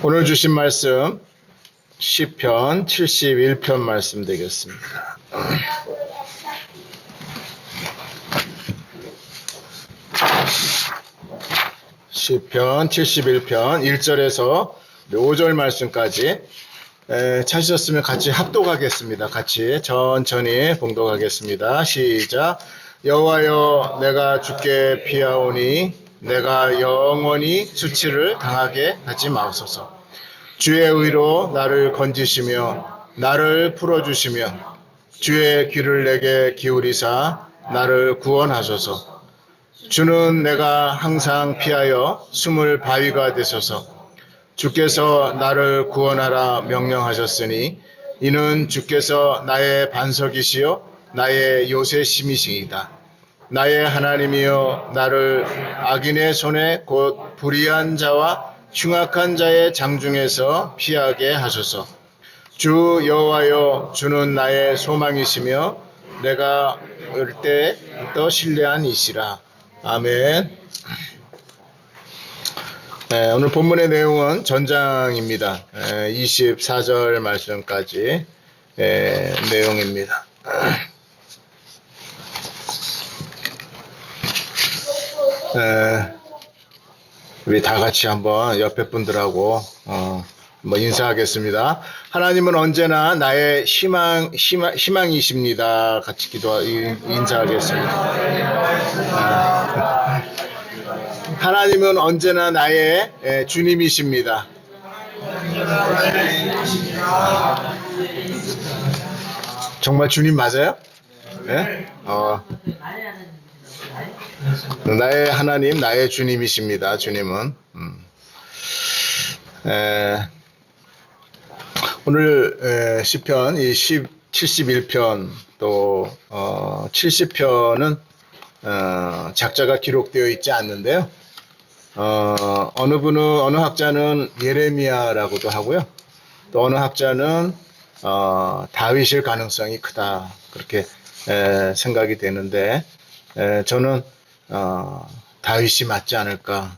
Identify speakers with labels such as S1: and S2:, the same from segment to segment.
S1: 오늘 주신 말씀 시편 71편 말씀 되겠습니다. 시편 71편 1절에서 5절 말씀까지 찾으셨으면 같이 합독하겠습니다. 같이 천천히 봉독하겠습니다. 시작. 여호와여, 내가 주께 피하오니 내가 영원히 수치를 당하게 하지 마옵소서. 주의 의로 나를 건지시며 나를 풀어주시며 주의 귀를 내게 기울이사 나를 구원하소서. 주는 내가 항상 피하여 숨을 바위가 되소서. 주께서 나를 구원하라 명령하셨으니 이는 주께서 나의 반석이시요 나의 요새심이시이다. 나의 하나님이여, 나를 악인의 손에 곧 불의한 자와 흉악한 자의 장중에서 피하게 하소서. 주 여호와여, 주는 나의 소망이시며 내가 올 때부터 신뢰한 이시라. 아멘. 오늘 본문의 내용은 전장입니다. 24절 말씀까지 내용입니다. 우리 다 같이 한번 옆에 분들하고 인사하겠습니다. 하나님은 언제나 나의 희망이십니다. 같이 인사하겠습니다. 하나님은 언제나 나의 주님이십니다. 정말 주님 맞아요? 네? 나의 하나님, 나의 주님이십니다. 주님은. 오늘 시편 71편 또 70편은 작자가 기록되어 있지 않는데요. 어느 학자는 예레미야라고도 하고요. 또 어느 학자는 다윗일 가능성이 크다, 그렇게 생각이 되는데, 저는 다윗이 맞지 않을까,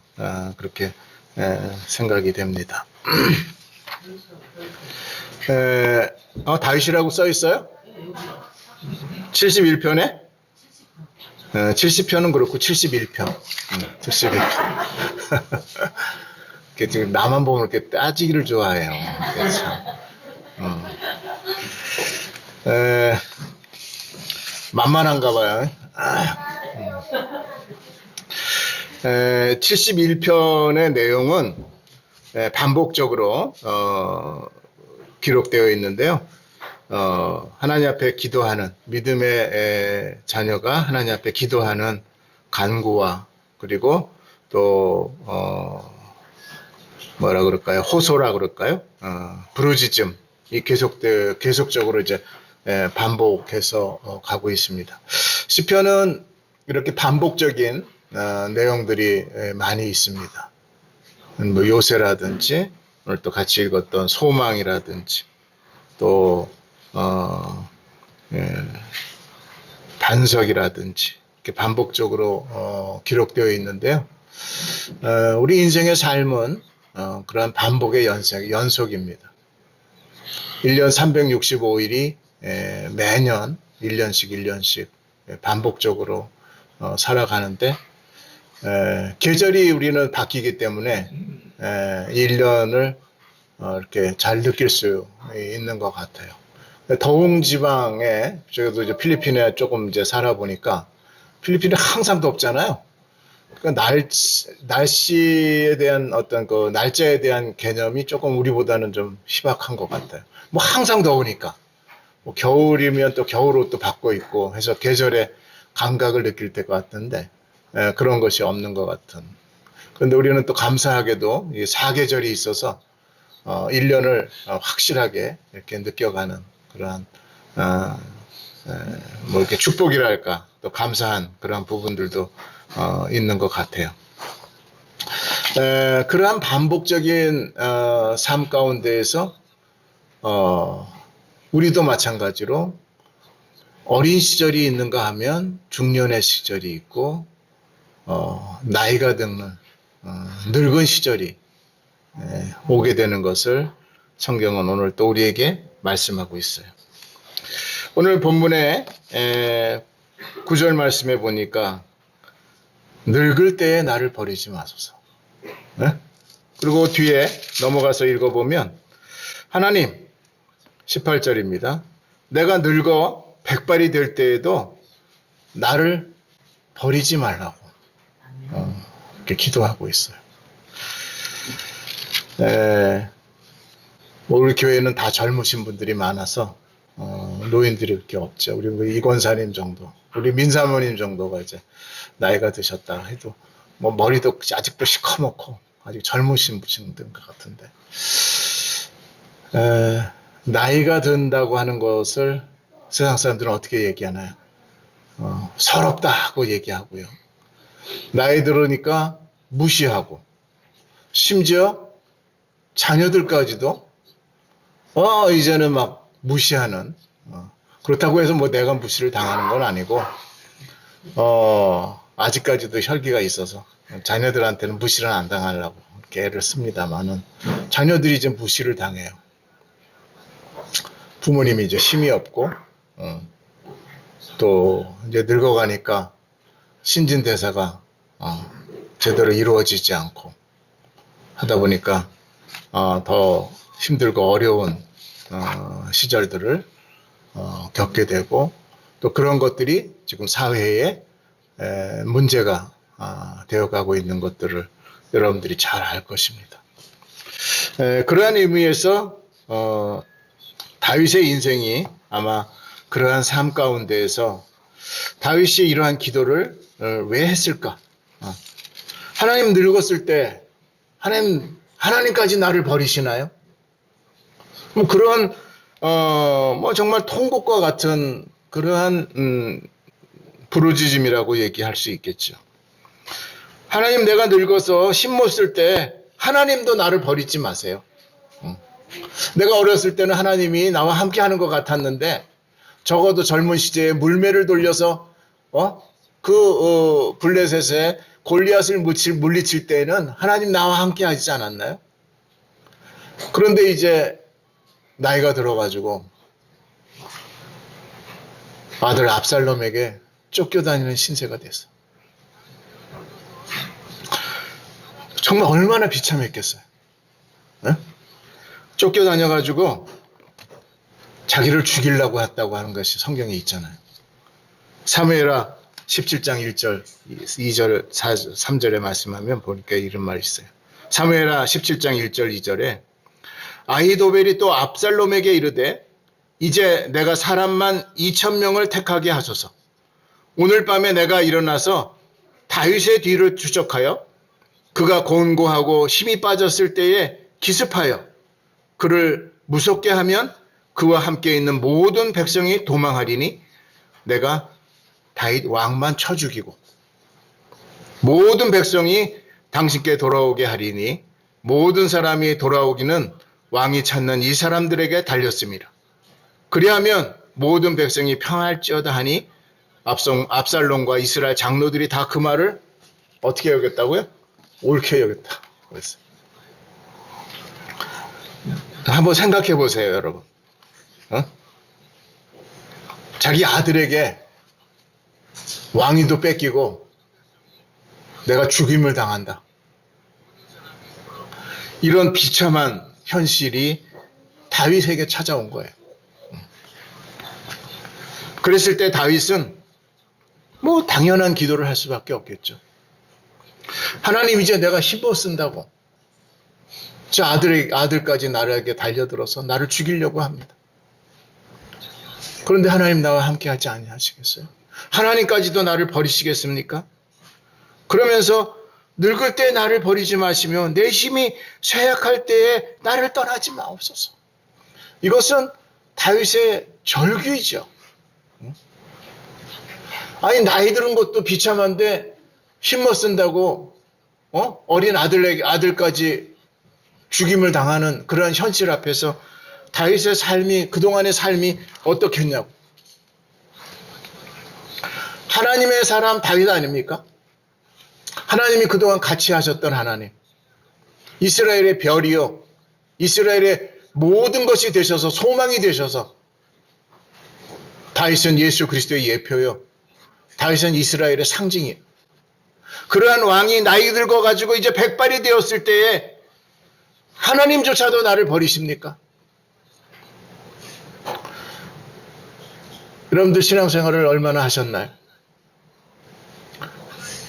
S1: 그렇게 생각이 됩니다. 다윗이라고 써 있어요? 71편에? 70편은 그렇고 71편. 71편. 지금 나만 보면 이렇게 따지기를 좋아해요. 만만한가 봐요. 71편의 내용은 반복적으로 기록되어 있는데요. 하나님 앞에 기도하는, 믿음의 자녀가 하나님 앞에 기도하는 간구와, 그리고 또 뭐라 그럴까요? 호소라 그럴까요? 부르짖음이 계속적으로 이제 반복해서 가고 있습니다. 시편은 이렇게 반복적인 내용들이 많이 있습니다. 뭐 요새라든지, 오늘 또 같이 읽었던 소망이라든지, 또 반석이라든지, 이렇게 반복적으로 기록되어 있는데요. 우리 인생의 삶은 그러한 반복의 연속입니다. 1년 365일이 매년 1년씩 반복적으로 살아가는데, 계절이 우리는 바뀌기 때문에 1년을 이렇게 잘 느낄 수 있는 것 같아요. 더운 지방에, 저도 이제 필리핀에 조금 이제 살아보니까, 필리핀이 항상 덥잖아요. 그러니까 날씨에 대한 어떤 그 날짜에 대한 개념이 조금 우리보다는 좀 희박한 것 같아요. 뭐 항상 더우니까. 뭐 겨울이면 또 겨울 옷도 받고 있고 해서 계절의 감각을 느낄 것 같은데, 그런 것이 없는 것 같은. 그런데 우리는 또 감사하게도 이 사계절이 있어서 1년을 확실하게 이렇게 느껴가는 그러한 뭐 이렇게 축복이랄까, 또 감사한 그런 부분들도 있는 것 같아요. 그러한 반복적인 삶 가운데에서 우리도 마찬가지로 어린 시절이 있는가 하면 중년의 시절이 있고, 나이가 드는 늙은 시절이 오게 되는 것을 성경은 오늘 또 우리에게 말씀하고 있어요. 오늘 본문의 9절 말씀에 보니까 늙을 때에 나를 버리지 마소서. 그리고 뒤에 넘어가서 읽어보면 하나님 18절입니다. 내가 늙어 백발이 될 때에도 나를 버리지 말라고 이렇게 기도하고 있어요. 우리 교회는 다 젊으신 분들이 많아서 노인들이 그렇게 없죠. 우리 이권사님 정도, 우리 민사모님 정도가 이제 나이가 드셨다 해도 뭐 머리도 아직도 시커멓고 아직 젊으신 분들 같은데 나이가 든다고 하는 것을 세상 사람들은 어떻게 얘기하나요? 서럽다고 얘기하고요. 나이 들으니까 무시하고 심지어 자녀들까지도 이제는 막 무시하는 그렇다고 해서 뭐 내가 무시를 당하는 건 아니고 아직까지도 혈기가 있어서 자녀들한테는 무시를 안 당하려고 이렇게 애를 씁니다만은 자녀들이 이제 무시를 당해요. 부모님이 이제 힘이 없고 또 이제 늙어가니까 신진대사가 제대로 이루어지지 않고 하다 보니까 더 힘들고 어려운 시절들을 겪게 되고 또 그런 것들이 지금 사회에 문제가 되어가고 있는 것들을 여러분들이 잘 알 것입니다. 그러한 의미에서 다윗의 인생이 아마 그러한 삶 가운데에서 다윗이 이러한 기도를 왜 했을까? 하나님 늙었을 때 하나님까지 나를 버리시나요? 뭐 그런 뭐 정말 통곡과 같은 그러한 부르짖음이라고 얘기할 수 있겠죠. 하나님 내가 늙어서 힘 못 쓸 때 하나님도 나를 버리지 마세요. 내가 어렸을 때는 하나님이 나와 함께 하는 것 같았는데 적어도 젊은 시대에 물매를 돌려서 블레셋에 골리앗을 물리칠 때에는 하나님 나와 함께 하지 않았나요? 그런데 이제 나이가 들어가지고 아들 압살롬에게 쫓겨다니는 신세가 됐어. 정말 얼마나 비참했겠어요. 쫓겨다녀가지고 자기를 죽이려고 했다고 하는 것이 성경에 있잖아요. 사무엘하 17장 1절, 2절, 3절에 말씀하면 보니까 이런 말이 있어요. 사무엘하 17장 1절, 2절에 아히도벨이 또 압살롬에게 이르되 이제 내가 사람만 2,000명을 택하게 하소서. 오늘 밤에 내가 일어나서 다윗의 뒤를 추적하여 그가 곤고하고 힘이 빠졌을 때에 기습하여 그를 무섭게 하면 그와 함께 있는 모든 백성이 도망하리니 내가 다윗 왕만 쳐 죽이고 모든 백성이 당신께 돌아오게 하리니 모든 사람이 돌아오기는 왕이 찾는 이 사람들에게 달렸습니다. 그리하면 모든 백성이 평할지어다 하니 압살롬과 이스라엘 장로들이 다 그 말을 어떻게 여겼다고요? 옳게 여겼다. 그랬어요. 한번 생각해 보세요, 여러분. 자기 아들에게 왕위도 뺏기고 내가 죽임을 당한다. 이런 비참한 현실이 다윗에게 찾아온 거예요. 그랬을 때 다윗은 뭐 당연한 기도를 할 수밖에 없겠죠. 하나님 이제 내가 힘못 쓴다고 저 아들까지 나에게 달려들어서 나를 죽이려고 합니다. 그런데 하나님 나와 함께 하지 아니하시겠어요? 하나님까지도 나를 버리시겠습니까? 그러면서 늙을 때 나를 버리지 마시며 내 힘이 쇠약할 때에 나를 떠나지 마옵소서. 이것은 다윗의 절규이죠. 아니 나이 들은 것도 비참한데 힘못 쓴다고 어린 아들까지 죽임을 당하는 그런 현실 앞에서 다윗의 삶이 그동안의 삶이 어떻겠냐고. 하나님의 사람 다윗 아닙니까? 하나님이 그동안 같이 하셨던 하나님. 이스라엘의 별이요, 이스라엘의 모든 것이 되셔서 소망이 되셔서, 다윗은 예수 그리스도의 예표요, 다윗은 이스라엘의 상징이에요. 그러한 왕이 나이 들고 가지고 이제 백발이 되었을 때에 하나님조차도 나를 버리십니까? 여러분들 신앙생활을 얼마나 하셨나요?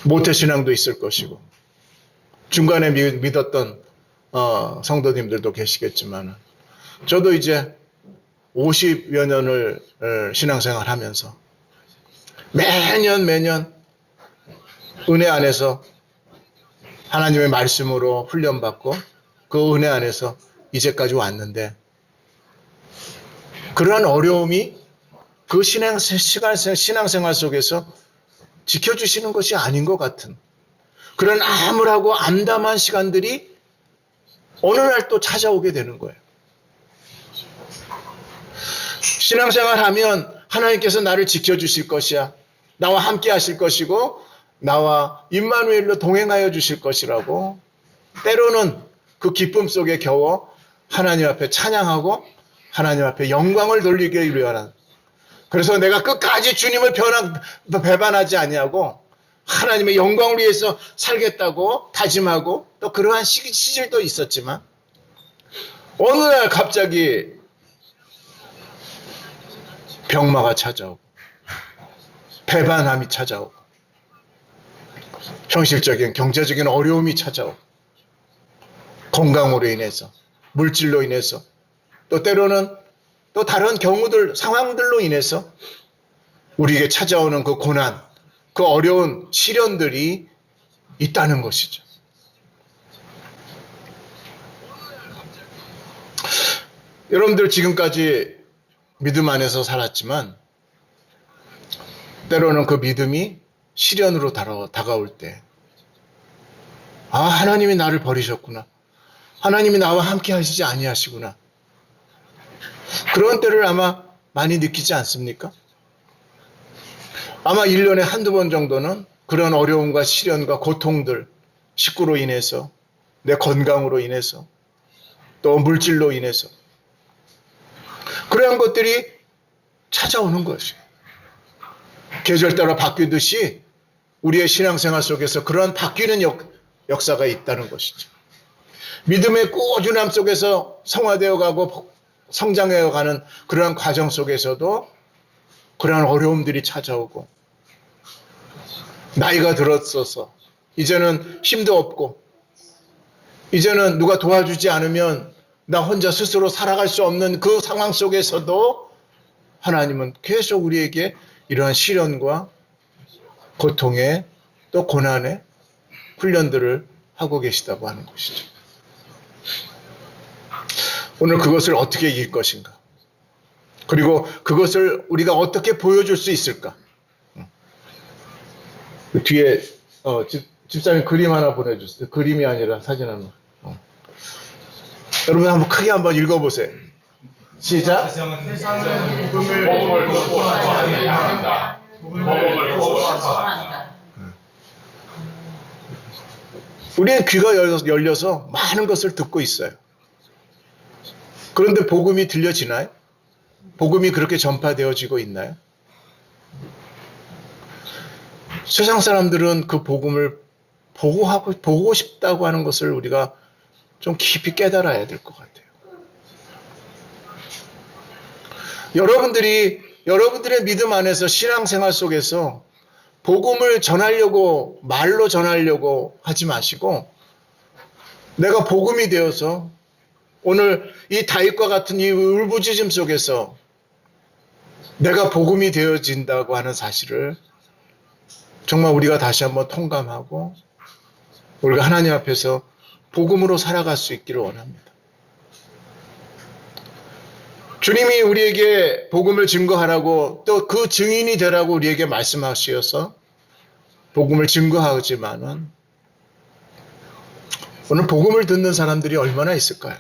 S1: 모태신앙도 있을 것이고 중간에 믿었던 성도님들도 계시겠지만, 저도 이제 50여 년을 신앙생활 하면서 매년 은혜 안에서 하나님의 말씀으로 훈련받고 그 은혜 안에서 이제까지 왔는데, 그러한 어려움이 그 신앙생활 속에서 지켜주시는 것이 아닌 것 같은 그런 암울하고 암담한 시간들이 어느 날 또 찾아오게 되는 거예요. 신앙생활 하면 하나님께서 나를 지켜주실 것이야, 나와 함께 하실 것이고 나와 임마누엘로 동행하여 주실 것이라고, 때로는 그 기쁨 속에 겨워 하나님 앞에 찬양하고 하나님 앞에 영광을 돌리기 위한, 그래서 내가 끝까지 주님을 배반하지 아니하고 하나님의 영광을 위해서 살겠다고 다짐하고, 또 그러한 시절도 있었지만 어느 날 갑자기 병마가 찾아오고 배반함이 찾아오고 현실적인 경제적인 어려움이 찾아오고 건강으로 인해서, 물질로 인해서, 또 때로는 또 다른 경우들, 상황들로 인해서 우리에게 찾아오는 그 고난, 그 어려운 시련들이 있다는 것이죠. 여러분들 지금까지 믿음 안에서 살았지만 때로는 그 믿음이 시련으로 다가올 때, 아, 하나님이 나를 버리셨구나, 하나님이 나와 함께 하시지 아니하시구나, 그런 때를 아마 많이 느끼지 않습니까? 아마 1년에 한두 번 정도는 그런 어려움과 시련과 고통들, 식구로 인해서, 내 건강으로 인해서, 또 물질로 인해서 그러한 것들이 찾아오는 것이에요. 계절 따라 바뀌듯이 우리의 신앙생활 속에서 그러한 바뀌는 역사가 있다는 것이죠. 믿음의 꾸준함 속에서 성화되어 가고 성장해 가는 그러한 과정 속에서도 그러한 어려움들이 찾아오고, 나이가 들었어서 이제는 힘도 없고 이제는 누가 도와주지 않으면 나 혼자 스스로 살아갈 수 없는 그 상황 속에서도 하나님은 계속 우리에게 이러한 시련과 고통의, 또 고난의 훈련들을 하고 계시다고 하는 것이죠. 오늘 그것을 어떻게 이길 것인가, 그리고 그것을 우리가 어떻게 보여줄 수 있을까. 그 뒤에 집사님 그림 하나 보내주세요. 그림이 아니라 사진 하나. 여러분 한번 크게 한번 읽어보세요. 시작.
S2: 세상은 복음을 듣고 사랑한다. 복음을 듣고 사랑한다.
S1: 우리의 귀가 열려서 많은 것을 듣고 있어요. 그런데 복음이 들려지나요? 복음이 그렇게 전파되어지고 있나요? 세상 사람들은 그 복음을 보고 싶다고 하는 것을 우리가 좀 깊이 깨달아야 될 것 같아요. 여러분들의 믿음 안에서 신앙생활 속에서 복음을 전하려고, 말로 전하려고 하지 마시고, 내가 복음이 되어서 오늘 이 다윗과 같은 이 울부짖음 속에서 내가 복음이 되어진다고 하는 사실을 정말 우리가 다시 한번 통감하고 우리가 하나님 앞에서 복음으로 살아갈 수 있기를 원합니다. 주님이 우리에게 복음을 증거하라고, 또 그 증인이 되라고 우리에게 말씀하셔서 복음을 증거하지만은 오늘 복음을 듣는 사람들이 얼마나 있을까요?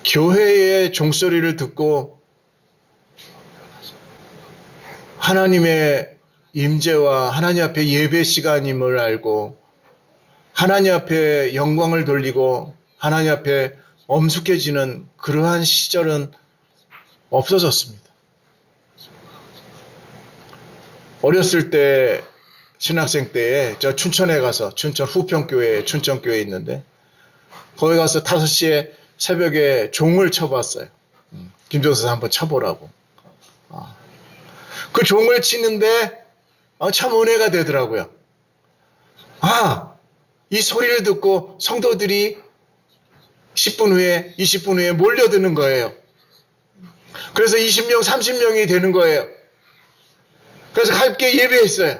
S1: 교회의 종소리를 듣고 하나님의 임재와 하나님 앞에 예배 시간임을 알고 하나님 앞에 영광을 돌리고 하나님 앞에 엄숙해지는 그러한 시절은 없어졌습니다. 어렸을 때 신학생 때에 저 춘천에 가서 춘천 후평교회 춘천교회에 있는데 거기 가서 5시에 새벽에 종을 쳐봤어요. 김종서 한번 쳐보라고. 그 종을 치는데 참 은혜가 되더라고요. 이 소리를 듣고 성도들이 10분 후에 20분 후에 몰려드는 거예요. 그래서 20명 30명이 되는 거예요. 그래서 함께 예배했어요.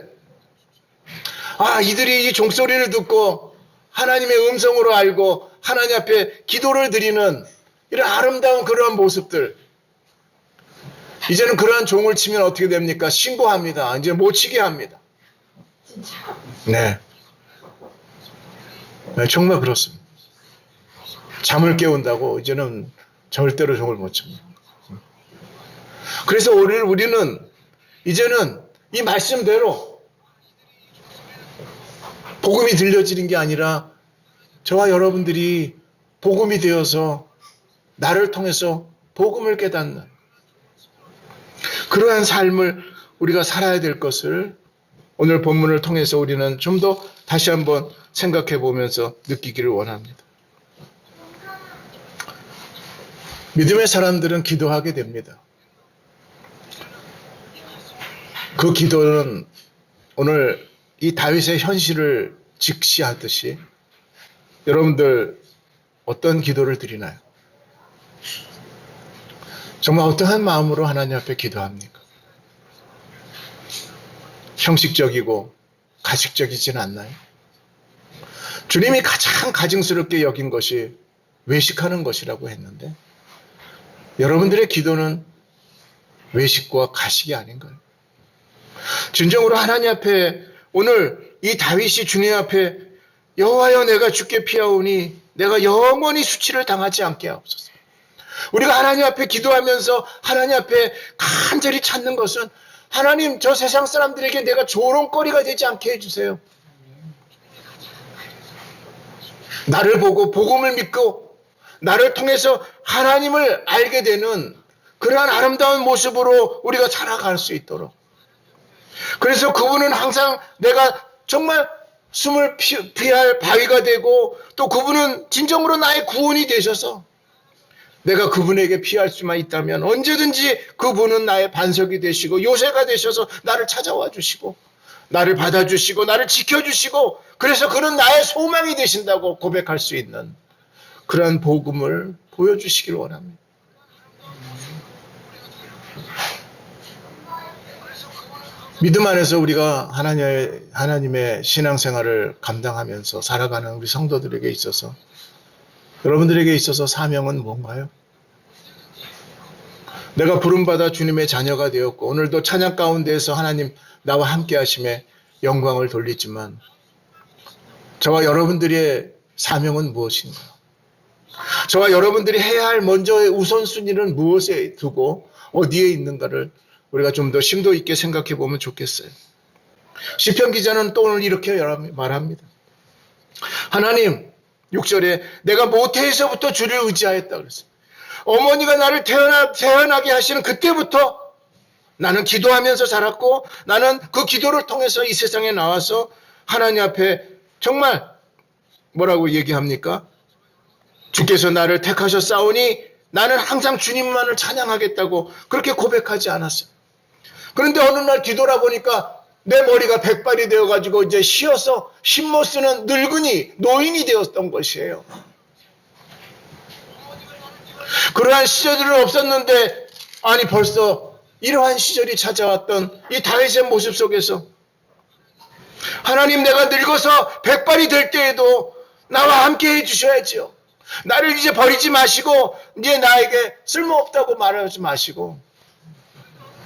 S1: 이들이 이 종소리를 듣고 하나님의 음성으로 알고 하나님 앞에 기도를 드리는 이런 아름다운 그러한 모습들. 이제는 그러한 종을 치면 어떻게 됩니까? 신고합니다. 이제 못 치게 합니다. 네. 정말 그렇습니다. 잠을 깨운다고 이제는 절대로 종을 못 칩니다. 그래서 우리는 이제는 이 말씀대로 복음이 들려지는 게 아니라 저와 여러분들이 복음이 되어서 나를 통해서 복음을 깨닫는 그러한 삶을 우리가 살아야 될 것을 오늘 본문을 통해서 우리는 좀 더 다시 한번 생각해 보면서 느끼기를 원합니다. 믿음의 사람들은 기도하게 됩니다. 그 기도는 오늘 이 다윗의 현실을 직시하듯이 여러분들 어떤 기도를 드리나요? 정말 어떠한 마음으로 하나님 앞에 기도합니까? 형식적이고 가식적이진 않나요? 주님이 가장 가증스럽게 여긴 것이 외식하는 것이라고 했는데 여러분들의 기도는 외식과 가식이 아닌가요? 진정으로 하나님 앞에 오늘 이 다윗이 주님 앞에 여호와여 내가 주께 피하오니 내가 영원히 수치를 당하지 않게 하옵소서. 우리가 하나님 앞에 기도하면서 하나님 앞에 간절히 찾는 것은 하나님 저 세상 사람들에게 내가 조롱거리가 되지 않게 해주세요. 나를 보고 복음을 믿고 나를 통해서 하나님을 알게 되는 그러한 아름다운 모습으로 우리가 살아갈 수 있도록. 그래서 그분은 항상 내가 정말 숨을 피할 바위가 되고 또 그분은 진정으로 나의 구원이 되셔서 내가 그분에게 피할 수만 있다면 언제든지 그분은 나의 반석이 되시고 요새가 되셔서 나를 찾아와 주시고 나를 받아주시고 나를 지켜주시고 그래서 그는 나의 소망이 되신다고 고백할 수 있는 그러한 복음을 보여주시길 원합니다. 믿음 안에서 우리가 하나님의 신앙생활을 감당하면서 살아가는 우리 성도들에게 있어서 여러분들에게 있어서 사명은 뭔가요? 내가 부름받아 주님의 자녀가 되었고 오늘도 찬양 가운데에서 하나님 나와 함께 하심에 영광을 돌리지만 저와 여러분들의 사명은 무엇인가? 저와 여러분들이 해야 할 먼저의 우선순위는 무엇에 두고 어디에 있는가를 우리가 좀 더 심도 있게 생각해 보면 좋겠어요. 시편 기자는 또 오늘 이렇게 말합니다. 하나님 6절에 내가 모태에서부터 주를 의지하였다 그랬어요. 어머니가 나를 태어나게 하시는 그때부터 나는 기도하면서 자랐고 나는 그 기도를 통해서 이 세상에 나와서 하나님 앞에 정말 뭐라고 얘기합니까? 주께서 나를 택하셨사오니 나는 항상 주님만을 찬양하겠다고 그렇게 고백하지 않았어요. 그런데 어느 날 뒤돌아 보니까 내 머리가 백발이 되어가지고 이제 쉬어서 힘 못 쓰는 늙은이, 노인이 되었던 것이에요. 그러한 시절들은 없었는데 아니 벌써 이러한 시절이 찾아왔던 이 다윗의 모습 속에서 하나님 내가 늙어서 백발이 될 때에도 나와 함께 해주셔야지요. 나를 이제 버리지 마시고 이제 나에게 쓸모없다고 말하지 마시고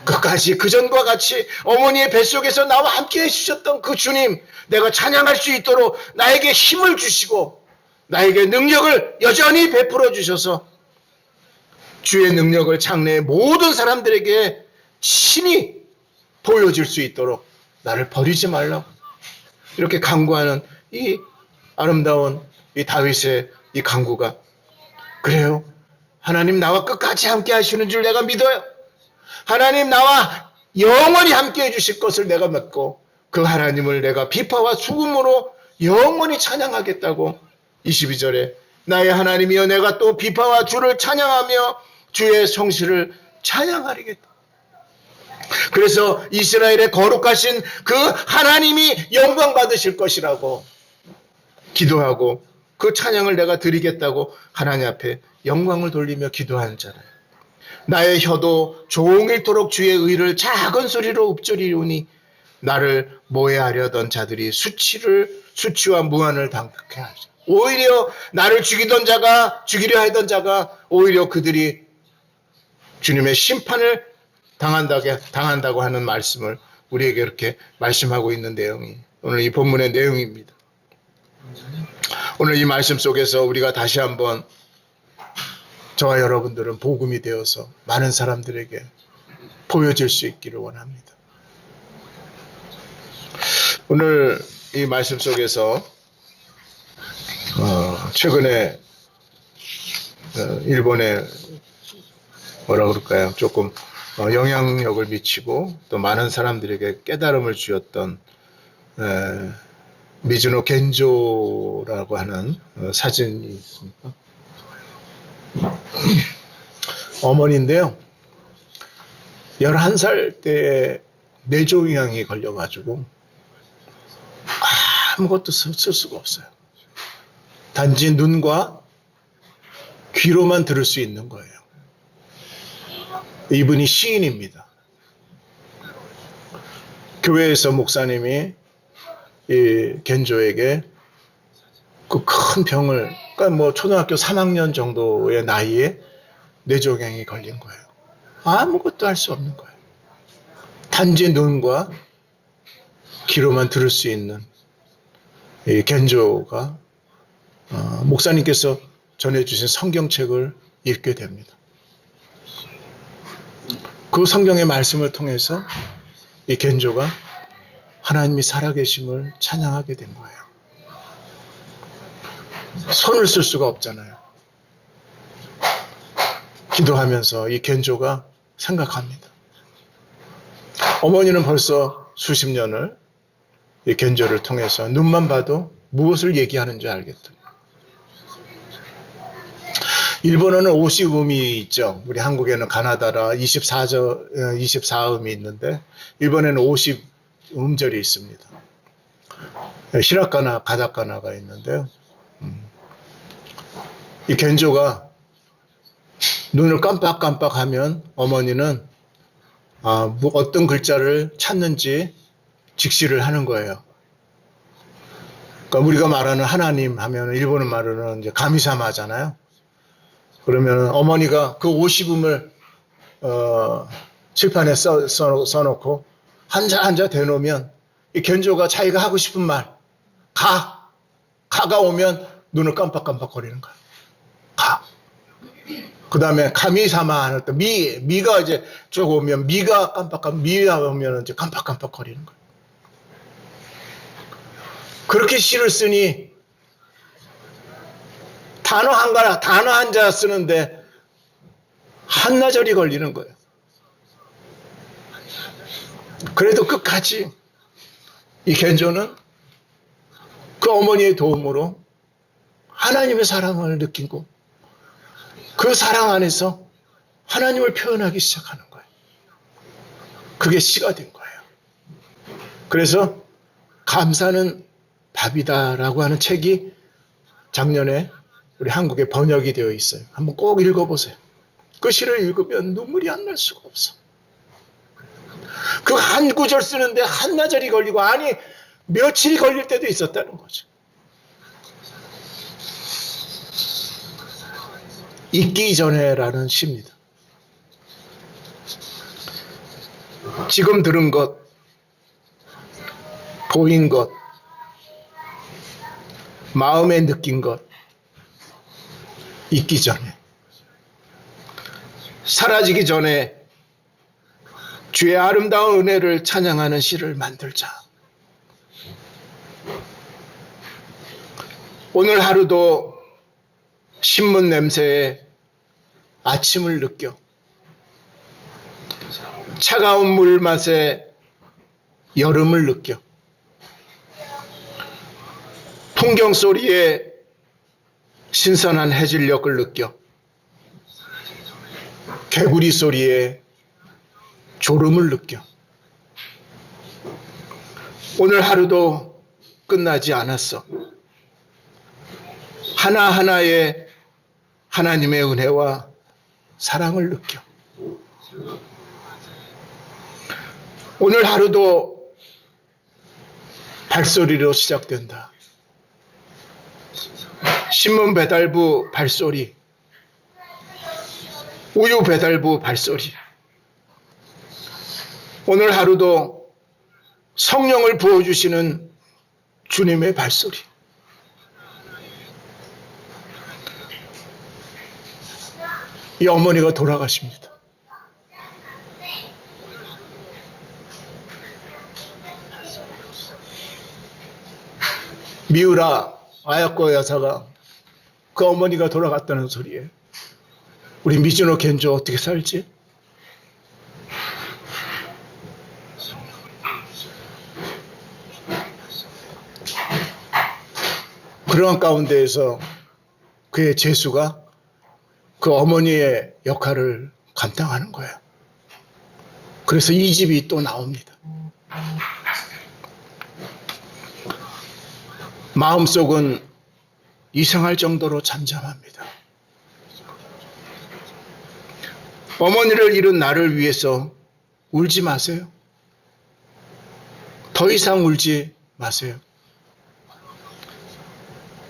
S1: 끝까지 그전과 같이 어머니의 뱃속에서 나와 함께 해주셨던 그 주님 내가 찬양할 수 있도록 나에게 힘을 주시고 나에게 능력을 여전히 베풀어 주셔서 주의 능력을 장래의 모든 사람들에게 친히 보여줄 수 있도록 나를 버리지 말라고 이렇게 간구하는 이 아름다운 이 다윗의 이 간구가 그래요. 하나님 나와 끝까지 함께 하시는 줄 내가 믿어요. 하나님 나와 영원히 함께 해주실 것을 내가 믿고 그 하나님을 내가 비파와 죽음으로 영원히 찬양하겠다고 22절에 나의 하나님이여 내가 또 비파와 주를 찬양하며 주의 성실을 찬양하리겠다. 그래서 이스라엘의 거룩하신 그 하나님이 영광 받으실 것이라고 기도하고 그 찬양을 내가 드리겠다고 하나님 앞에 영광을 돌리며 기도하는 자라. 나의 혀도 종일토록 주의 의를 작은 소리로 읊조리오니 나를 모해하려던 자들이 수치와 무한을 당하게 하죠. 오히려 나를 죽이려 하던 자가 오히려 그들이 주님의 심판을 당한다고 하는 말씀을 우리에게 이렇게 말씀하고 있는 내용이 오늘 이 본문의 내용입니다. 오늘 이 말씀 속에서 우리가 다시 한번 저와 여러분들은 복음이 되어서 많은 사람들에게 보여질 수 있기를 원합니다. 오늘 이 말씀 속에서 최근에 일본에 뭐라 그럴까요? 조금 영향력을 미치고 또 많은 사람들에게 깨달음을 주었던 미즈노 겐조라고 하는 사진이 있습니다. 어머니인데요. 11살 때 뇌종양이 걸려가지고 아무것도 쓸 수가 없어요. 단지 눈과 귀로만 들을 수 있는 거예요. 이분이 시인입니다. 교회에서 목사님이 이 겐조에게 그 큰 병을, 그러니까 뭐 초등학교 3학년 정도의 나이에 뇌종양이 걸린 거예요. 아무것도 할 수 없는 거예요. 단지 눈과 귀로만 들을 수 있는 이 겐조가 목사님께서 전해주신 성경책을 읽게 됩니다. 그 성경의 말씀을 통해서 이 겐조가 하나님이 살아계심을 찬양하게 된 거예요. 손을 쓸 수가 없잖아요. 기도하면서 이 겐조가 생각합니다. 어머니는 벌써 수십 년을 이 겐조를 통해서 눈만 봐도 무엇을 얘기하는지 알겠다. 일본어는 50음이 있죠. 우리 한국에는 가나다라 24음이 있는데 일본에는 50음절이 있습니다. 히라카나, 가다카나가 있는데요. 이 겐조가 눈을 깜빡깜빡하면 어머니는 뭐 어떤 글자를 찾는지 직시를 하는 거예요. 그러니까 우리가 말하는 하나님 하면 일본어 말로는 이제 가미사마잖아요. 그러면 어머니가 그 50음을 칠판에 써놓고 한자 대놓으면 이 겐조가 자기가 하고 싶은 말 가가 오면 눈을 깜빡깜빡거리는 거예요. 가. 그 다음에 가미사마 할 때 미가 이제 쭉 오면 미가 오면 이제 깜빡깜빡거리는 거예요. 그렇게 시를 쓰니 단어 한자 쓰는데 한나절이 걸리는 거예요. 그래도 끝까지 이 겐조는 그 어머니의 도움으로 하나님의 사랑을 느끼고 그 사랑 안에서 하나님을 표현하기 시작하는 거예요. 그게 시가 된 거예요. 그래서 감사는 밥이다라고 하는 책이 작년에 우리 한국에 번역이 되어 있어요. 한번 꼭 읽어보세요. 그 시를 읽으면 눈물이 안 날 수가 없어. 그 한 구절 쓰는데 한나절이 걸리고 아니 며칠이 걸릴 때도 있었다는 거죠. 잊기 전에라는 시입니다. 지금 들은 것, 보인 것, 마음에 느낀 것, 잊기 전에, 사라지기 전에 주의 아름다운 은혜를 찬양하는 시를 만들자. 오늘 하루도 신문 냄새에 아침을 느껴 차가운 물 맛에 여름을 느껴 풍경 소리에 신선한 해질녘을 느껴 개구리 소리에 졸음을 느껴 오늘 하루도 끝나지 않았어. 하나하나의 하나님의 은혜와 사랑을 느껴 오늘 하루도 발소리로 시작된다. 신문 배달부 발소리, 우유 배달부 발소리. 오늘 하루도 성령을 부어주시는 주님의 발소리. 이 어머니가 돌아가십니다. 미우라 아야코 여사가 그 어머니가 돌아갔다는 소리에 우리 미즈노 겐조 어떻게 살지? 그러한 가운데에서 그의 재수가 그 어머니의 역할을 감당하는 거예요. 그래서 이 집이 또 나옵니다. 마음속은 이상할 정도로 잠잠합니다. 어머니를 잃은 나를 위해서 울지 마세요. 더 이상 울지 마세요.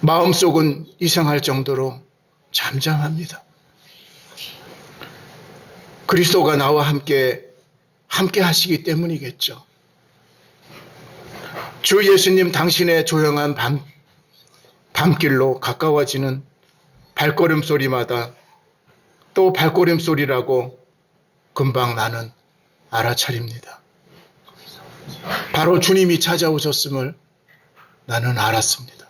S1: 마음속은 이상할 정도로 잠잠합니다. 그리스도가 나와 함께 하시기 때문이겠죠. 주 예수님 당신의 조용한 밤길로 가까워지는 발걸음 소리마다 또 발걸음 소리라고 금방 나는 알아차립니다. 바로 주님이 찾아오셨음을 나는 알았습니다.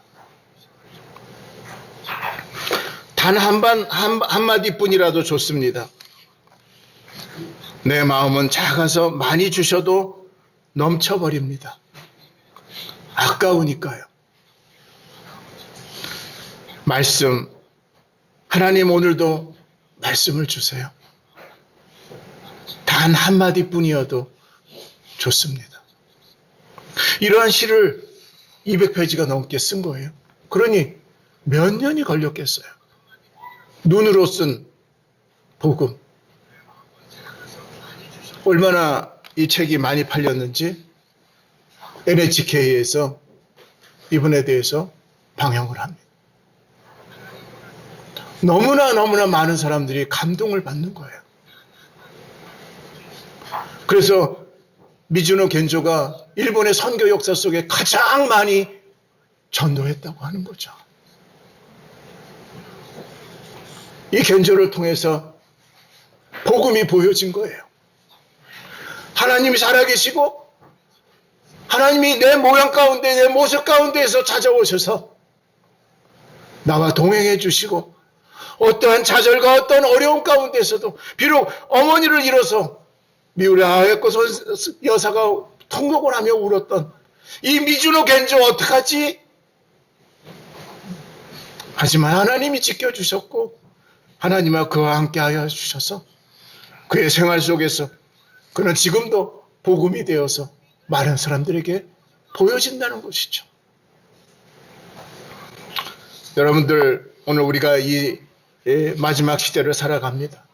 S1: 단 한마디뿐이라도 좋습니다. 내 마음은 작아서 많이 주셔도 넘쳐버립니다. 아까우니까요. 말씀, 하나님 오늘도 말씀을 주세요. 단 한마디뿐이어도 좋습니다. 이러한 시를 200페이지가 넘게 쓴 거예요. 그러니 몇 년이 걸렸겠어요. 눈으로 쓴 복음. 얼마나 이 책이 많이 팔렸는지 NHK에서 이분에 대해서 방영을 합니다. 너무나 많은 사람들이 감동을 받는 거예요. 그래서 미즈노 겐조가 일본의 선교 역사 속에 가장 많이 전도했다고 하는 거죠. 이 겐조를 통해서 복음이 보여진 거예요. 하나님이 살아계시고 하나님이 내 모양 가운데 내 모습 가운데에서 찾아오셔서 나와 동행해 주시고 어떠한 좌절과 어떠한 어려움 가운데서도 비록 어머니를 잃어서 미우라 아야코 여사가 통곡을 하며 울었던 이 미즈노 겐조 어떡하지? 하지만 하나님이 지켜주셨고 하나님과 그와 함께하여 주셔서 그의 생활 속에서 그는 지금도 복음이 되어서 많은 사람들에게 보여진다는 것이죠. 여러분들 오늘 우리가 이 마지막 시대를 살아갑니다.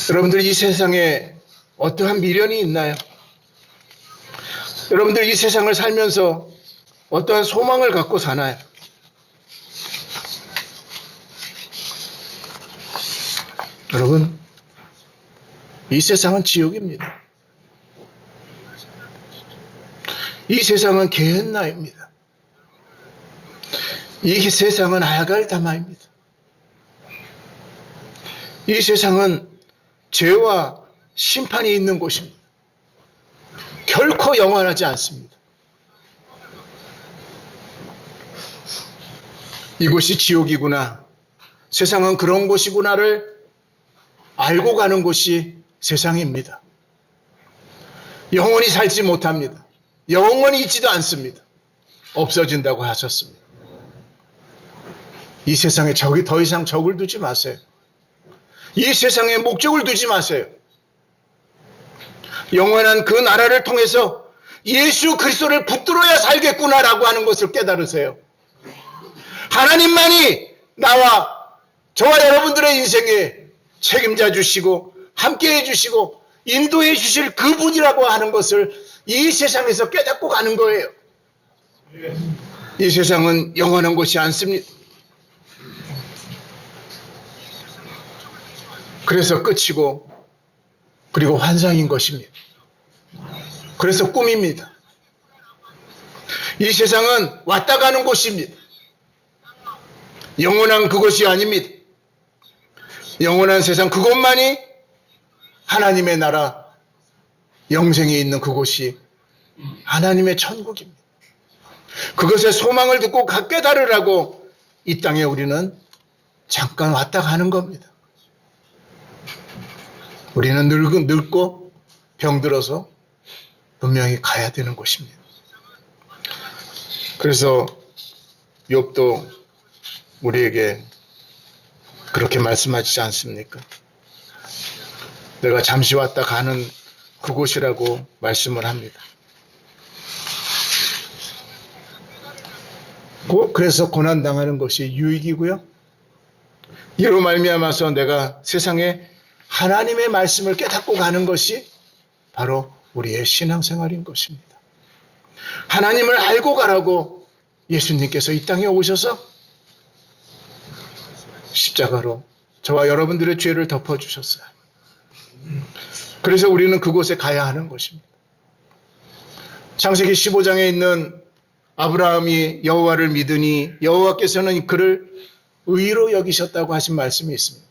S1: 여러분들 이 세상에 어떠한 미련이 있나요? 여러분들 이 세상을 살면서 어떠한 소망을 갖고 사나요? 여러분, 이 세상은 지옥입니다. 이 세상은 게헨나입니다. 이 세상은 아갈다마입니다. 이 세상은 죄와 심판이 있는 곳입니다. 결코 영원하지 않습니다. 이곳이 지옥이구나, 세상은 그런 곳이구나를 알고 가는 곳이 세상입니다. 영원히 살지 못합니다. 영원히 있지도 않습니다. 없어진다고 하셨습니다. 이 세상에 더 이상 적을 두지 마세요. 이 세상에 목적을 두지 마세요. 영원한 그 나라를 통해서 예수 그리스도를 붙들어야 살겠구나라고 하는 것을 깨달으세요. 하나님만이 저와 여러분들의 인생에 책임져 주시고 함께해 주시고 인도해 주실 그분이라고 하는 것을 이 세상에서 깨닫고 가는 거예요. 이 세상은 영원한 곳이 않습니다. 그래서 끝이고 그리고 환상인 것입니다. 그래서 꿈입니다. 이 세상은 왔다 가는 곳입니다. 영원한 그곳이 아닙니다. 영원한 세상 그곳만이 하나님의 나라, 영생이 있는 그곳이 하나님의 천국입니다. 그것의 소망을 듣고 깨달으라고 이 땅에 우리는 잠깐 왔다 가는 겁니다. 우리는 늙고 병들어서 분명히 가야 되는 곳입니다. 그래서 욥도 우리에게 그렇게 말씀하시지 않습니까? 내가 잠시 왔다 가는 그곳이라고 말씀을 합니다. 그래서 고난당하는 것이 유익이고요. 이로 말미암아서 내가 세상에 하나님의 말씀을 깨닫고 가는 것이 바로 우리의 신앙생활인 것입니다. 하나님을 알고 가라고 예수님께서 이 땅에 오셔서 십자가로 저와 여러분들의 죄를 덮어주셨어요. 그래서 우리는 그곳에 가야 하는 것입니다. 창세기 15장에 있는 아브라함이 여호와를 믿으니 여호와께서는 그를 의로 여기셨다고 하신 말씀이 있습니다.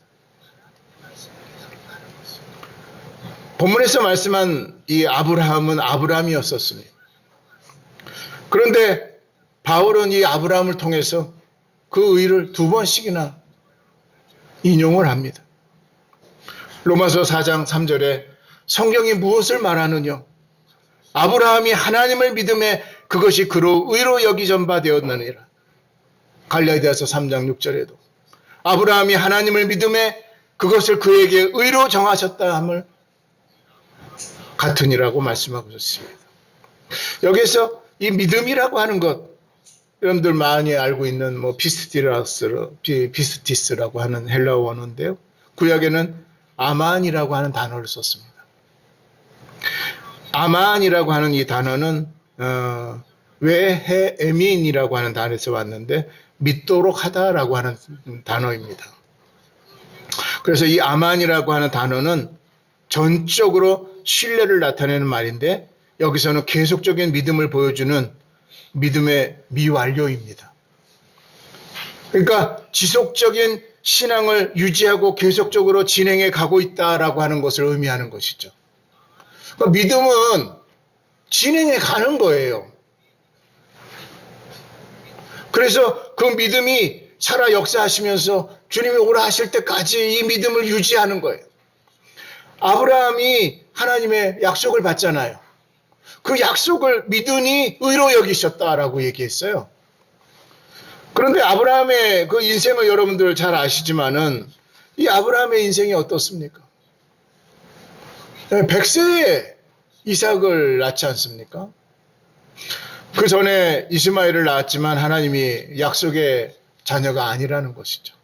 S1: 본문에서 말씀한 이 아브라함은 아브라함이었었습니다. 그런데 바울은 이 아브라함을 통해서 그 의를 2번씩이나 인용을 합니다. 로마서 4장 3절에 성경이 무엇을 말하느냐? 아브라함이 하나님을 믿음에 그것이 그로 의로 여기전 바 되었느니라. 갈라디아서 3장 6절에도 아브라함이 하나님을 믿음에 그것을 그에게 의로 정하셨다 함을 같으니라고 말씀하고 있습니다. 여기서 이 믿음이라고 하는 것, 여러분들 많이 알고 있는 비스티스라고 하는 헬라어 원어인데요. 구약에는 아만이라고 하는 단어를 썼습니다. 아만이라고 하는 이 단어는 외헤에민이라고 하는 단어에서 왔는데 믿도록 하다라고 하는 단어입니다. 그래서 이 아만이라고 하는 단어는 전적으로 신뢰를 나타내는 말인데 여기서는 계속적인 믿음을 보여주는 믿음의 미완료입니다. 그러니까 지속적인 신앙을 유지하고 계속적으로 진행해 가고 있다라고 하는 것을 의미하는 것이죠. 그러니까 믿음은 진행해 가는 거예요. 그래서 그 믿음이 살아 역사하시면서 주님이 오라 하실 때까지 이 믿음을 유지하는 거예요. 아브라함이 하나님의 약속을 받잖아요. 그 약속을 믿으니 의로 여기셨다라고 얘기했어요. 그런데 아브라함의 그 인생을 여러분들 잘 아시지만은 이 아브라함의 인생이 어떻습니까? 100세에 이삭을 낳지 않습니까? 그 전에 이스마엘을 낳았지만 하나님이 약속의 자녀가 아니라는 것이죠.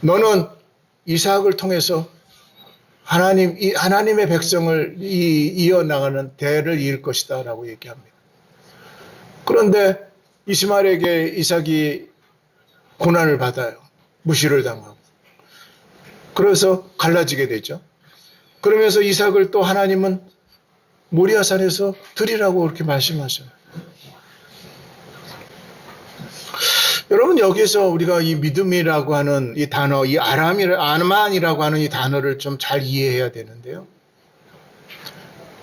S1: 너는 이삭을 통해서 하나님의 백성을 이어나가는 대를 이을 것이다 라고 얘기합니다. 그런데 이스마엘에게 이삭이 고난을 받아요. 무시를 당하고. 그래서 갈라지게 되죠. 그러면서 이삭을 또 하나님은 모리아산에서 드리라고 그렇게 말씀하셔요. 여러분, 여기에서 우리가 이 믿음이라고 하는 이 단어, 이 아만이라고 하는 이 단어를 좀 잘 이해해야 되는데요.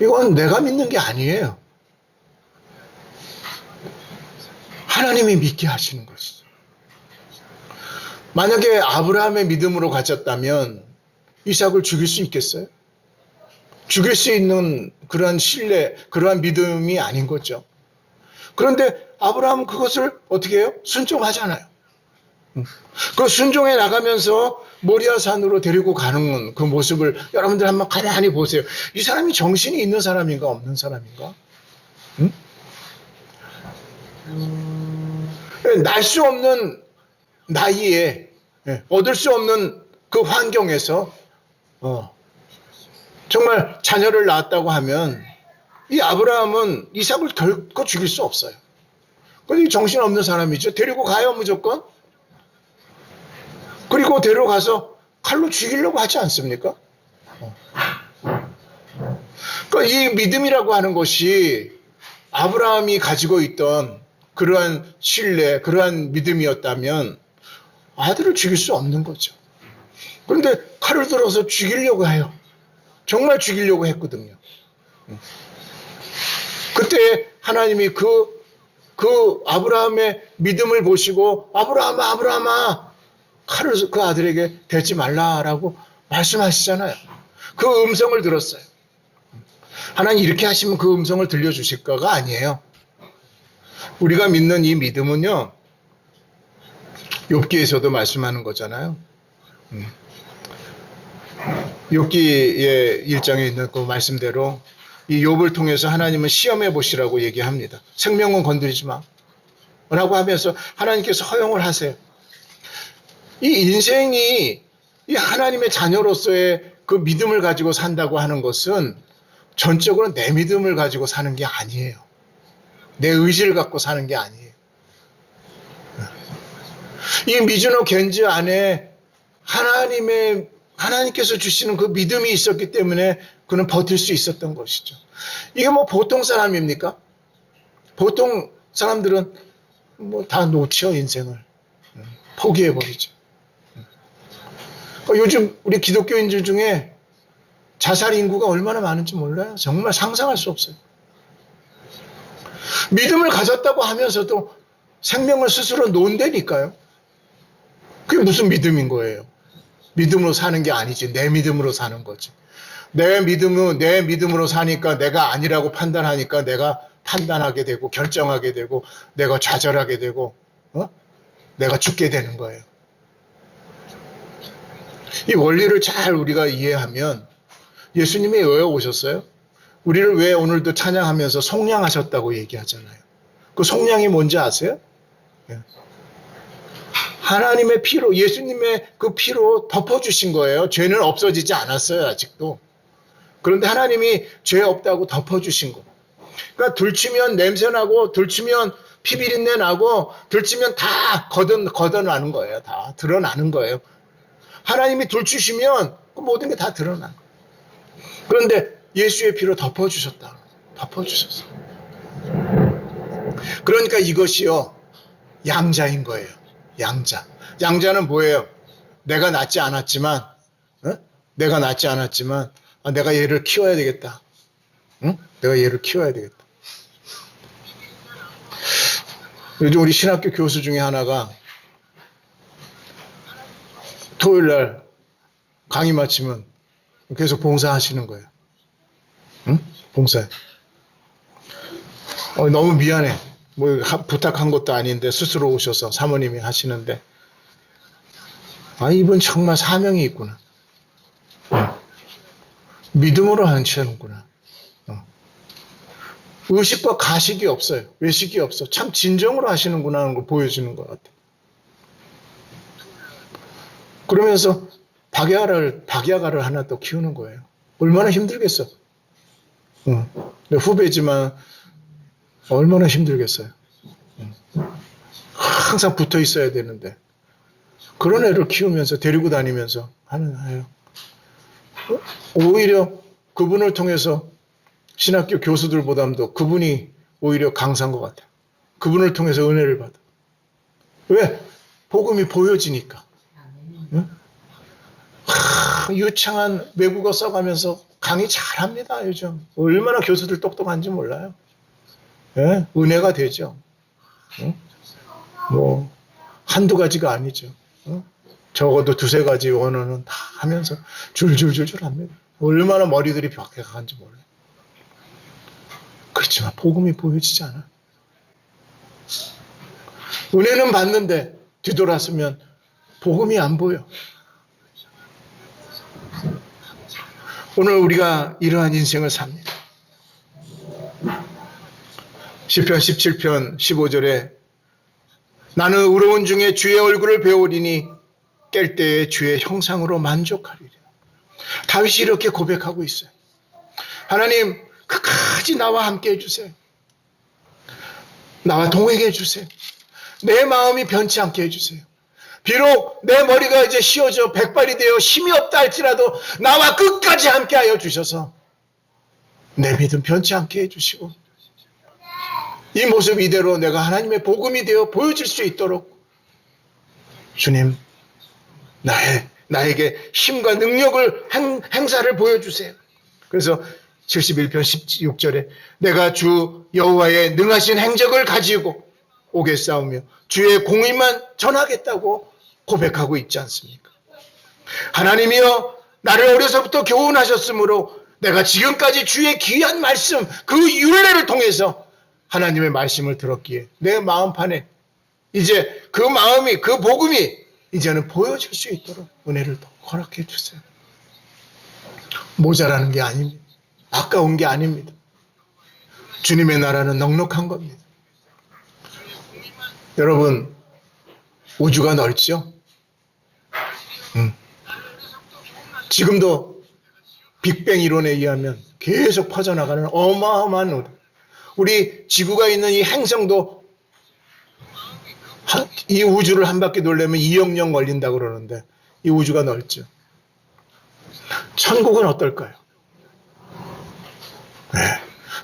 S1: 이건 내가 믿는 게 아니에요. 하나님이 믿게 하시는 것이죠. 만약에 아브라함의 믿음으로 가졌다면 이삭을 죽일 수 있겠어요? 죽일 수 있는 그러한 신뢰, 그러한 믿음이 아닌 거죠. 그런데 아브라함은 그것을 어떻게 해요? 순종하잖아요. 그 순종해 나가면서 모리아 산으로 데리고 가는 그 모습을 여러분들 한번 가만히 보세요. 이 사람이 정신이 있는 사람인가 없는 사람인가? 응? 날 수 없는 나이에 얻을 수 없는 그 환경에서 정말 자녀를 낳았다고 하면 이 아브라함은 이삭을 결코 죽일 수 없어요. 그런데 정신없는 사람이죠. 데리고 가요 무조건. 그리고 데려가서 칼로 죽이려고 하지 않습니까? 그러니까 이 믿음이라고 하는 것이 아브라함이 가지고 있던 그러한 신뢰, 그러한 믿음이었다면 아들을 죽일 수 없는 거죠. 그런데 칼을 들어서 죽이려고 해요. 정말 죽이려고 했거든요. 그때 하나님이 그 아브라함의 믿음을 보시고 아브라함아, 아브라함아, 칼을 그 아들에게 대지 말라라고 말씀하시잖아요. 그 음성을 들었어요. 하나님 이렇게 하시면 그 음성을 들려주실까가 아니에요. 우리가 믿는 이 믿음은요, 욥기에서도 말씀하는 거잖아요. 욥기의 1장에 있는 그 말씀대로 이 욥을 통해서 하나님은 시험해 보시라고 얘기합니다. 생명은 건드리지 마 라고 하면서 하나님께서 허용을 하세요. 이 인생이 이 하나님의 자녀로서의 그 믿음을 가지고 산다고 하는 것은 전적으로 내 믿음을 가지고 사는 게 아니에요. 내 의지를 갖고 사는 게 아니에요. 이 미즈노 겐즈 안에 하나님께서 주시는 그 믿음이 있었기 때문에 그는 버틸 수 있었던 것이죠. 이게 뭐 보통 사람입니까? 보통 사람들은 뭐 다 놓쳐 인생을 포기해버리죠. 요즘 우리 기독교인들 중에 자살 인구가 얼마나 많은지 몰라요. 정말 상상할 수 없어요. 믿음을 가졌다고 하면서도 생명을 스스로 놓는다니까요. 그게 무슨 믿음인 거예요? 믿음으로 사는 게 아니지. 내 믿음으로 사는 거지. 내 믿음으로 사니까 내가 아니라고 판단하니까 내가 판단하게 되고 결정하게 되고 내가 좌절하게 되고 내가 죽게 되는 거예요. 이 원리를 잘 우리가 이해하면 예수님이 왜 오셨어요? 우리를 왜 오늘도 찬양하면서 속량하셨다고 얘기하잖아요. 그 속량이 뭔지 아세요? 하나님의 피로, 예수님의 그 피로 덮어주신 거예요. 죄는 없어지지 않았어요, 아직도. 그런데 하나님이 죄 없다고 덮어주신 거. 그러니까 들치면 냄새나고, 들치면 피비린내 나고, 들치면 다 걷어나는 거예요. 다 드러나는 거예요. 하나님이 들추시면 그 모든 게 다 드러나는 거예요. 그런데 예수의 피로 덮어주셨다. 덮어주셨어요. 그러니까 이것이요, 양자인 거예요. 양자. 양자는 뭐예요? 내가 낳지 않았지만, 내가 얘를 키워야 되겠다. 내가 얘를 키워야 되겠다. 요즘 우리 신학교 교수 중에 하나가 토요일 날 강의 마치면 계속 봉사하시는 거예요. 봉사해. 너무 미안해. 뭐 부탁한 것도 아닌데 스스로 오셔서 사모님이 하시는데 이분 정말 사명이 있구나. 믿음으로 하시는구나. 의식과 가식이 없어요. 외식이 없어. 참 진정으로 하시는구나 하는 걸 보여주는 것 같아요. 그러면서 박야가를 하나 또 키우는 거예요. 얼마나 힘들겠어. 후배지만 얼마나 힘들겠어요. 항상 붙어 있어야 되는데 그런 애를 키우면서 데리고 다니면서 하는 거예요. 오히려 그분을 통해서 신학교 교수들보다도 그분이 오히려 강사인 것 같아요. 그분을 통해서 은혜를 받아. 왜? 복음이 보여지니까. 유창한 외국어 써가면서 강의 잘합니다. 요즘 얼마나 교수들 똑똑한지 몰라요. 예? 은혜가 되죠. 뭐 한두 가지가 아니죠. 적어도 두세 가지 원어는 다 하면서 줄줄줄줄 합니다. 얼마나 머리들이 박해간지 몰라요. 그렇지만 복음이 보여지지 않아. 은혜는 받는데 뒤돌아서면 복음이 안 보여. 오늘 우리가 이러한 인생을 삽니다. 시편 17편 15절에 나는 의로운 중에 주의 얼굴을 배우리니 깰 때에 주의 형상으로 만족하리라. 다윗이 이렇게 고백하고 있어요. 하나님, 끝까지 나와 함께 해주세요. 나와 동행해 주세요. 내 마음이 변치 않게 해주세요. 비록 내 머리가 이제 휘어져 백발이 되어 힘이 없다 할지라도 나와 끝까지 함께 하여 주셔서 내 믿음 변치 않게 해주시고 이 모습 이대로 내가 하나님의 복음이 되어 보여질 수 있도록 주님 나에게 힘과 능력을 행사를 보여주세요. 그래서 71편 16절에 내가 주 여호와의 능하신 행적을 가지고 오겠사오며 주의 공의만 전하겠다고 고백하고 있지 않습니까? 하나님이여 나를 어려서부터 교훈하셨으므로 내가 지금까지 주의 귀한 말씀 그 율례를 통해서 하나님의 말씀을 들었기에 내 마음판에 이제 그 마음이 그 복음이 이제는 보여질 수 있도록 은혜를 더 허락해 주세요. 모자라는 게 아닙니다. 아까운 게 아닙니다. 주님의 나라는 넉넉한 겁니다. 여러분, 우주가 넓죠? 지금도 빅뱅 이론에 의하면 계속 퍼져나가는 어마어마한 우리 지구가 있는 이 행성도 이 우주를 한 바퀴 돌려면 2억 년 걸린다고 그러는데 이 우주가 넓죠. 천국은 어떨까요? 네,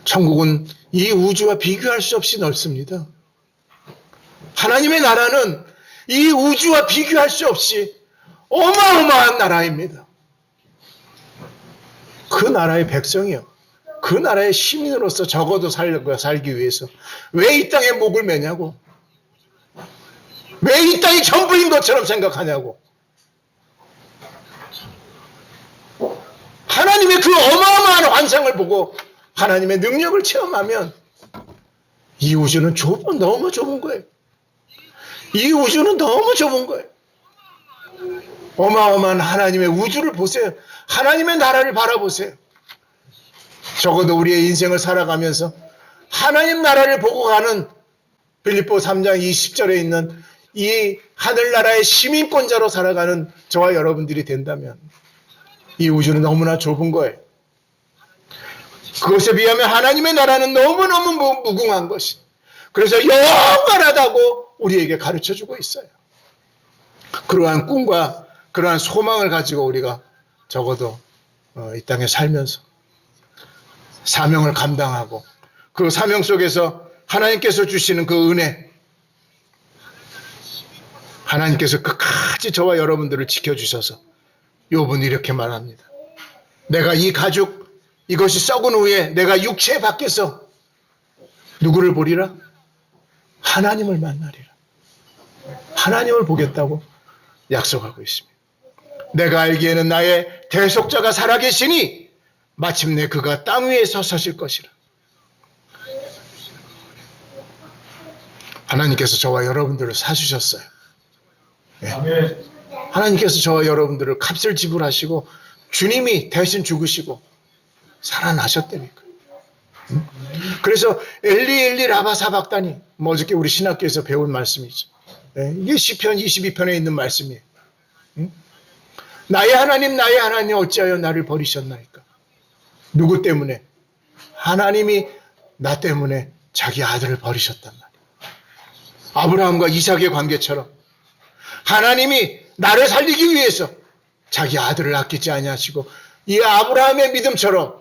S1: 천국은 이 우주와 비교할 수 없이 넓습니다. 하나님의 나라는 이 우주와 비교할 수 없이 어마어마한 나라입니다. 그 나라의 백성이요. 그 나라의 시민으로서 적어도 살기 위해서 왜 이 땅에 목을 매냐고. 왜 이 땅이 전부인 것처럼 생각하냐고. 하나님의 그 어마어마한 환상을 보고 하나님의 능력을 체험하면 이 우주는 너무 좁은 거예요. 이 우주는 너무 좁은 거예요. 어마어마한 하나님의 우주를 보세요. 하나님의 나라를 바라보세요. 적어도 우리의 인생을 살아가면서 하나님 나라를 보고 가는 빌립보 3장 20절에 있는 이 하늘나라의 시민권자로 살아가는 저와 여러분들이 된다면 이 우주는 너무나 좁은 거예요. 그것에 비하면 하나님의 나라는 너무너무 무궁한 것이. 그래서 영원하다고 우리에게 가르쳐주고 있어요. 그러한 꿈과 그러한 소망을 가지고 우리가 적어도 이 땅에 살면서 사명을 감당하고 그 사명 속에서 하나님께서 주시는 그 은혜, 하나님께서 끝까지 저와 여러분들을 지켜주셔서 욥은 이렇게 말합니다. 내가 이 가죽 이것이 썩은 후에 내가 육체 밖에서 누구를 보리라? 하나님을 만나리라. 하나님을 보겠다고 약속하고 있습니다. 내가 알기에는 나의 대속자가 살아계시니 마침내 그가 땅 위에 서실 것이라. 하나님께서 저와 여러분들을 사주셨어요. 네. 하나님께서 저와 여러분들을 값을 지불하시고 주님이 대신 죽으시고 살아나셨다니까. 그래서 엘리 엘리 라바 사박다니 어저께 우리 신학교에서 배운 말씀이죠. 네. 이게 시편 22편에 있는 말씀이에요. 나의 하나님 어찌하여 나를 버리셨나이까. 누구 때문에? 하나님이 나 때문에 자기 아들을 버리셨단 말이에요. 아브라함과 이삭의 관계처럼 하나님이 나를 살리기 위해서 자기 아들을 아끼지 아니하시고 이 아브라함의 믿음처럼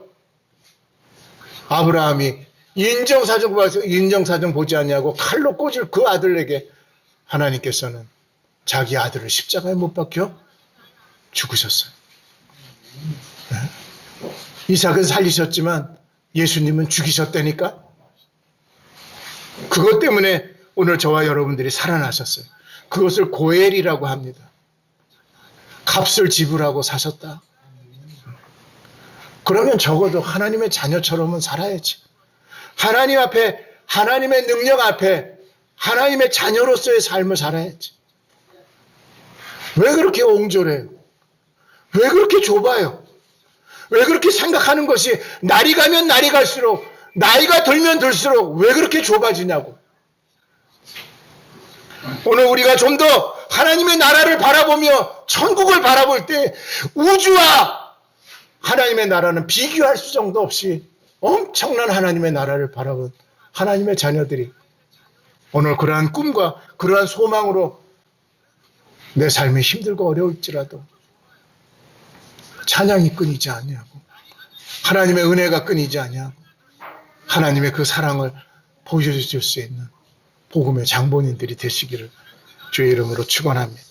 S1: 아브라함이 인정사정 보지 아니하고 칼로 꽂을 그 아들에게 하나님께서는 자기 아들을 십자가에 못 박혀 죽으셨어요. 네? 이삭은 살리셨지만 예수님은 죽이셨다니까. 그것 때문에 오늘 저와 여러분들이 살아나셨어요. 그것을 고엘이라고 합니다. 값을 지불하고 사셨다. 그러면 적어도 하나님의 자녀처럼은 살아야지. 하나님 앞에, 하나님의 능력 앞에 하나님의 자녀로서의 삶을 살아야지. 왜 그렇게 옹졸해요? 왜 그렇게 좁아요? 왜 그렇게 생각하는 것이 날이 가면 날이 갈수록, 나이가 들면 들수록 왜 그렇게 좁아지냐고. 오늘 우리가 좀 더 하나님의 나라를 바라보며 천국을 바라볼 때 우주와 하나님의 나라는 비교할 수 정도 없이 엄청난 하나님의 나라를 바라본 하나님의 자녀들이 오늘 그러한 꿈과 그러한 소망으로 내 삶이 힘들고 어려울지라도 찬양이 끊이지 아니하고 하나님의 은혜가 끊이지 아니하고 하나님의 그 사랑을 보여줄 수 있는 복음의 장본인들이 되시기를 주의 이름으로 축원합니다.